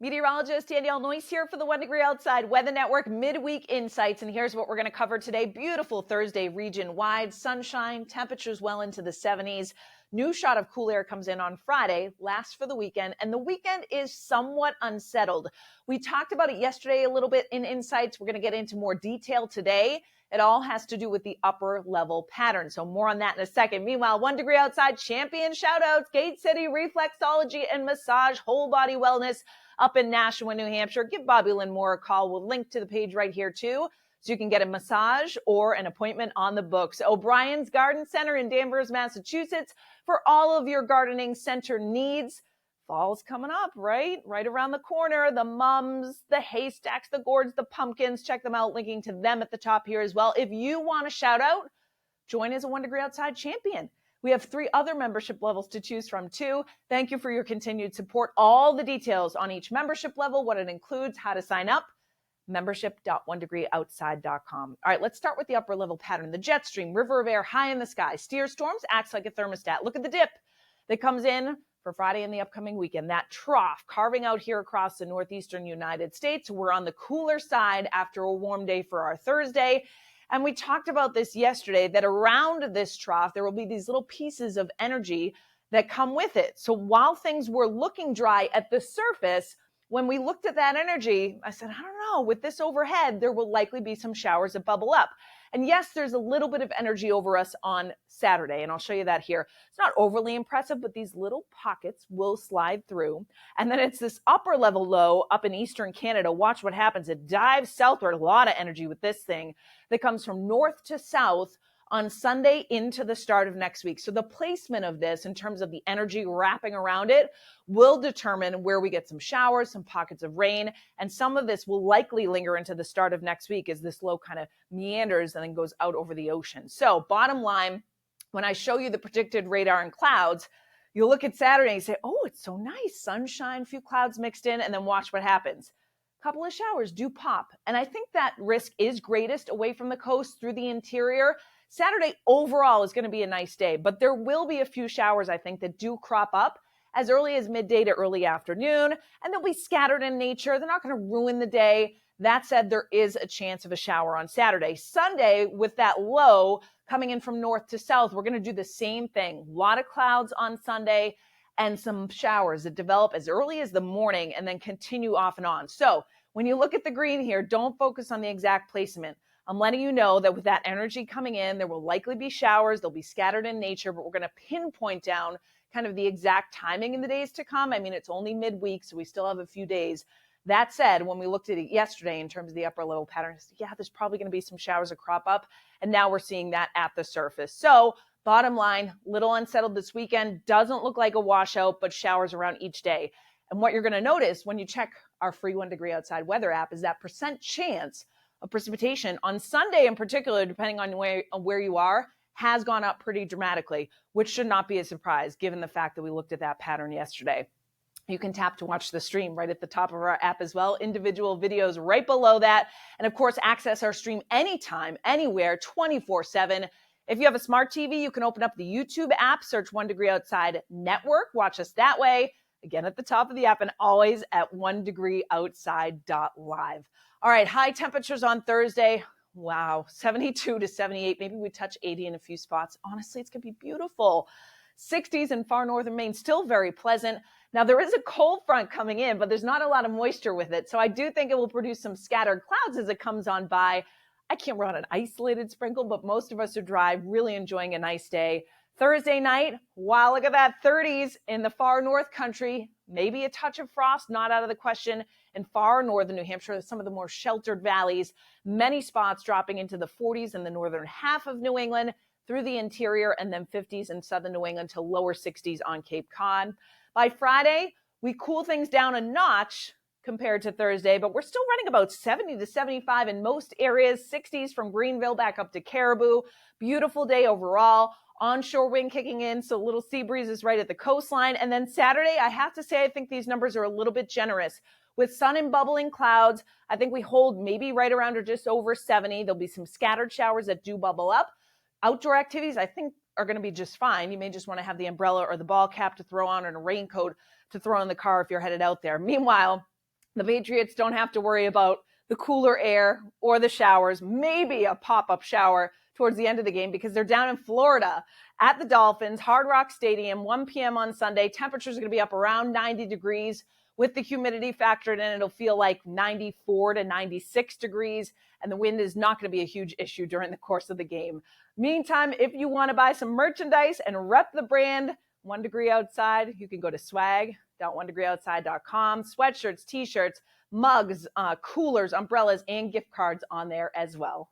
Meteorologist Danielle Noyce here for the 1 Degree Outside Weather Network Midweek Insights. And here's what we're going to cover today. Beautiful Thursday region-wide. Sunshine, temperatures well into the 70s. New shot of cool air comes in on Friday, lasts for the weekend. And the weekend is somewhat unsettled. We talked about it yesterday a little bit in Insights. We're going to get into more detail today. It all has to do with the upper level pattern. So more on that in a second. Meanwhile, 1 Degree Outside champion shout-outs, Gate City Reflexology and Massage, Whole Body Wellness up in Nashua, New Hampshire. Give Bobby Lynn Moore a call. We'll link to the page right here too, so you can get a massage or an appointment on the books. O'Brien's Garden Center in Danvers, Massachusetts, for all of your gardening center needs. Fall's coming up, right? Right around the corner. The mums, the haystacks, the gourds, the pumpkins. Check them out, linking to them at the top here as well. If you want a shout out, join as a 1 Degree Outside champion. We have 3 other membership levels to choose from too. Thank you for your continued support. All the details on each membership level, what it includes, how to sign up, membership.onedegreeoutside.com. All right, let's start with the upper level pattern. The jet stream, river of air high in the sky. Steer storms acts like a thermostat. Look at the dip that comes in for Friday and the upcoming weekend. That trough carving out here across the northeastern United States. We're on the cooler side after a warm day for our Thursday. And we talked about this yesterday, that around this trough, there will be these little pieces of energy that come with it. So while things were looking dry at the surface, when we looked at that energy, I said, I don't know, with this overhead, there will likely be some showers that bubble up. And yes, there's a little bit of energy over us on Saturday, and I'll show you that here. It's not overly impressive, but these little pockets will slide through. And then it's this upper level low up in eastern Canada. Watch what happens. It dives southward. A lot of energy with this thing that comes from north to south on Sunday into the start of next week. So the placement of this in terms of the energy wrapping around it will determine where we get some showers, some pockets of rain, and some of this will likely linger into the start of next week as this low kind of meanders and then goes out over the ocean. So bottom line, when I show you the predicted radar and clouds, you'll look at Saturday and you say, oh, it's so nice. Sunshine, a few clouds mixed in, and then watch what happens. A couple of showers do pop. And I think that risk is greatest away from the coast through the interior. Saturday overall is going to be a nice day, but there will be a few showers, I think, that do crop up as early as midday to early afternoon, and they'll be scattered in nature. They're not going to ruin the day. That said, there is a chance of a shower on Saturday. Sunday, with that low coming in from north to south, we're going to do the same thing. A lot of clouds on Sunday and some showers that develop as early as the morning and then continue off and on. So when you look at the green here, don't focus on the exact placement. I'm letting you know that with that energy coming in, there will likely be showers. They'll be scattered in nature, but we're going to pinpoint down kind of the exact timing in the days to come. I mean, it's only midweek, so we still have a few days. That said, when we looked at it yesterday in terms of the upper level patterns, yeah, there's probably going to be some showers that crop up. And now we're seeing that at the surface. So bottom line, little unsettled this weekend. Doesn't look like a washout, but showers around each day. And what you're going to notice when you check our free 1 Degree Outside weather app is that percent chance of precipitation on Sunday in particular, depending on where you are, has gone up pretty dramatically, which should not be a surprise given the fact that we looked at that pattern yesterday. You can tap to watch the stream right at the top of our app as well. Individual videos right below that. And of course, access our stream anytime, anywhere, 24/7. If you have a smart TV, you can open up the YouTube app, search 1 Degree Outside Network, watch us that way. Again, at the top of the app and always at 1degreeoutside.live. All right, high temperatures on Thursday. Wow, 72 to 78. Maybe we touch 80 in a few spots. Honestly, it's going to be beautiful. 60s in far northern Maine, still very pleasant. Now, there is a cold front coming in, but there's not a lot of moisture with it. So I do think it will produce some scattered clouds as it comes on by. I can't run an isolated sprinkle, but most of us are dry, really enjoying a nice day. Thursday night, wow, look at that, 30s in the far north country. Maybe a touch of frost, not out of the question. In far northern New Hampshire, some of the more sheltered valleys, many spots dropping into the 40s in the northern half of New England, through the interior, and then 50s in southern New England to lower 60s on Cape Cod. By Friday, we cool things down a notch compared to Thursday, but we're still running about 70 to 75 in most areas, 60s from Greenville back up to Caribou. Beautiful day overall. Onshore wind kicking in, so little sea breezes right at the coastline. And then Saturday, I have to say, I think these numbers are a little bit generous. With sun and bubbling clouds, I think we hold maybe right around or just over 70. There'll be some scattered showers that do bubble up. Outdoor activities, I think, are going to be just fine. You may just want to have the umbrella or the ball cap to throw on and a raincoat to throw in the car if you're headed out there. Meanwhile, The Patriots don't have to worry about the cooler air or the showers, maybe a pop-up shower towards the end of the game because they're down in Florida at the Dolphins, Hard Rock Stadium, 1 p.m. on Sunday. Temperatures are going to be up around 90 degrees. With the humidity factored in, it'll feel like 94 to 96 degrees, and the wind is not going to be a huge issue during the course of the game. Meantime, if you want to buy some merchandise and rep the brand 1 Degree Outside, you can go to swag.onedegreeoutside.com. Sweatshirts, t-shirts, mugs, coolers, umbrellas, and gift cards on there as well.